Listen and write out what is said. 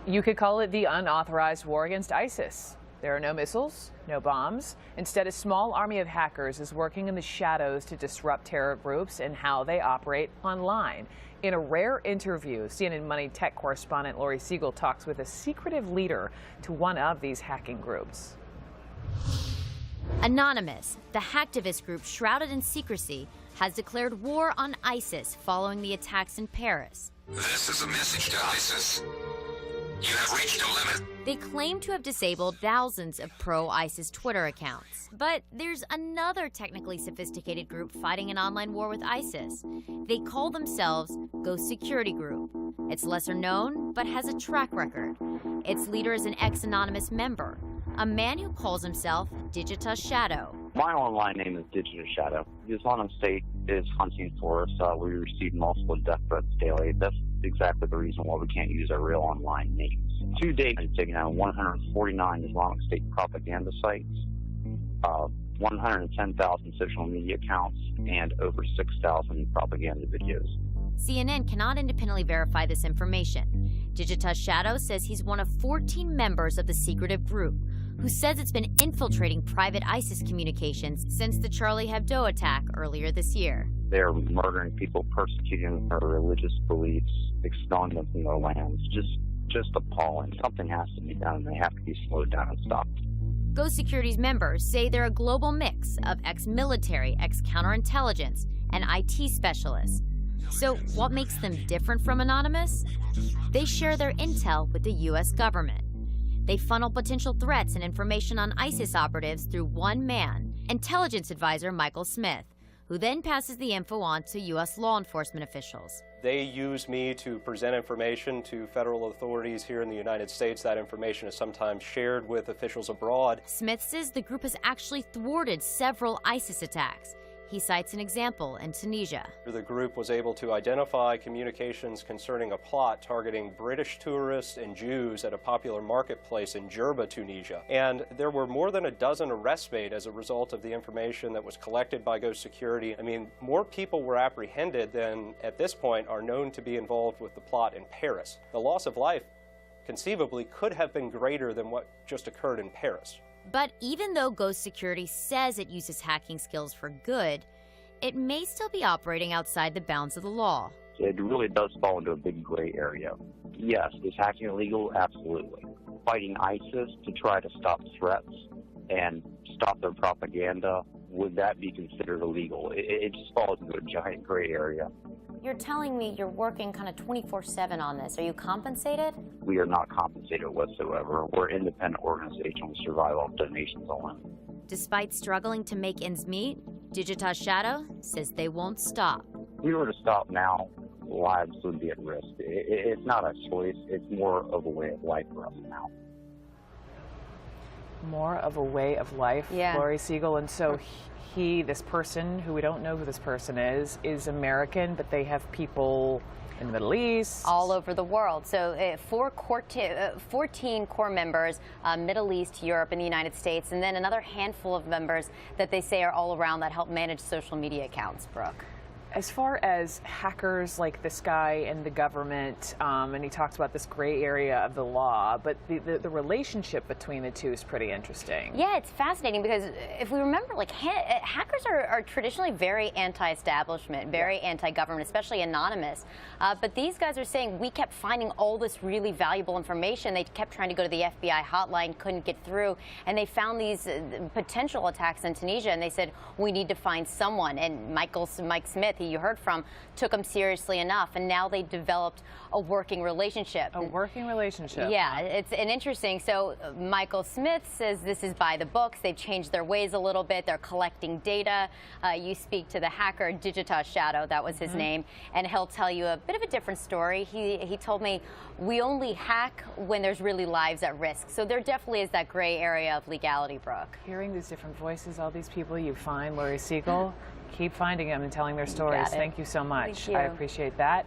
You could call it the unauthorized war against ISIS. There are no missiles, no bombs. Instead, a small army of hackers is working in the shadows to disrupt terror groups and how they operate online. In a rare interview, CNN Money tech correspondent Lori Siegel talks with a secretive leader to one of these hacking groups. Anonymous, the hacktivist group shrouded in secrecy, has declared war on ISIS following the attacks in Paris. This is a message to ISIS. You have reached a limit. They claim to have disabled thousands of pro-ISIS Twitter accounts. But there's another technically sophisticated group fighting an online war with ISIS. They call themselves Ghost Security Group. It's lesser known, but has a track record. Its leader is an ex-anonymous member, a man who calls himself Digitas Shadow. My online name is Digitas Shadow. The Islamic State is hunting for us. We receive multiple death threats daily. That's exactly the reason why we can't use our real online names. To date, I've taken out 149 Islamic State propaganda sites, 110,000 social media accounts, and over 6,000 propaganda videos. CNN cannot independently verify this information. Digitas Shadow says he's one of 14 members of the secretive group, who says it's been infiltrating private ISIS communications since the Charlie Hebdo attack earlier this year. They're murdering people, persecuting their religious beliefs, expelling them from their lands. Just appalling. Something has to be done, and they have to be slowed down and stopped. Ghost Security's members say they're a global mix of ex-military, ex-counterintelligence, and IT specialists. So what makes them different from Anonymous? They share their intel with the U.S. government. They funnel potential threats and information on ISIS operatives through one man, intelligence advisor Michael Smith, who then passes the info on to U.S. law enforcement officials. They use me to present information to federal authorities here in the United States. That information is sometimes shared with officials abroad. Smith says the group has actually thwarted several ISIS attacks. He cites an example in Tunisia. The group was able to identify communications concerning a plot targeting British tourists and Jews at a popular marketplace in Jerba, Tunisia. And there were more than a dozen arrests made as a result of the information that was collected by Ghost Security. I mean, more people were apprehended than, at this point, are known to be involved with the plot in Paris. The loss of life, conceivably, could have been greater than what just occurred in Paris. But even though Ghost Security says it uses hacking skills for good, it may still be operating outside the bounds of the law. It really does fall into a big gray area. Yes, is hacking illegal? Absolutely. Fighting ISIS to try to stop threats and stop their propaganda, would that be considered illegal? It just falls into a giant gray area. You're telling me you're working kind of 24/7 on this. Are you compensated? We are not compensated whatsoever. We're an independent organization. We survive off donations alone. Despite struggling to make ends meet, Digitas Shadow says they won't stop. If we were to stop now, lives would be at risk. It's not a choice. It's more of a way of life for us now. More of a way of life, yeah. Lori Siegel. And so this person, who we don't know who this person is American, but they have people in the Middle East. All over the world. So 14 core members, Middle East, Europe, and the United States, and then another handful of members that they say are all around that help manage social media accounts, Brooke. As far as hackers like this guy and the government, and he talks about this gray area of the law, but the relationship between the two is pretty interesting. Yeah, it's fascinating because if we remember, like hackers are traditionally very anti-establishment, very anti-government, especially anonymous. But these guys are saying we kept finding all this really valuable information. They kept trying to go to the FBI hotline, couldn't get through, and they found these potential attacks in Tunisia, and they said we need to find someone. And Mike Smith, who you heard from, took them seriously enough, and now they developed a working relationship. A working relationship. Yeah, it's an interesting. So Michael Smith says this is by the books. They've changed their ways a little bit. They're collecting data. You speak to the hacker, Digitas Shadow, that was his name, and he'll tell you a bit of a different story. He told me, we only hack when there's really lives at risk. So there definitely is that gray area of legality, Brooke. Hearing these different voices, all these people you find, Lori Siegel, keep finding them and telling their stories. Thank you so much. Thank you. I appreciate that.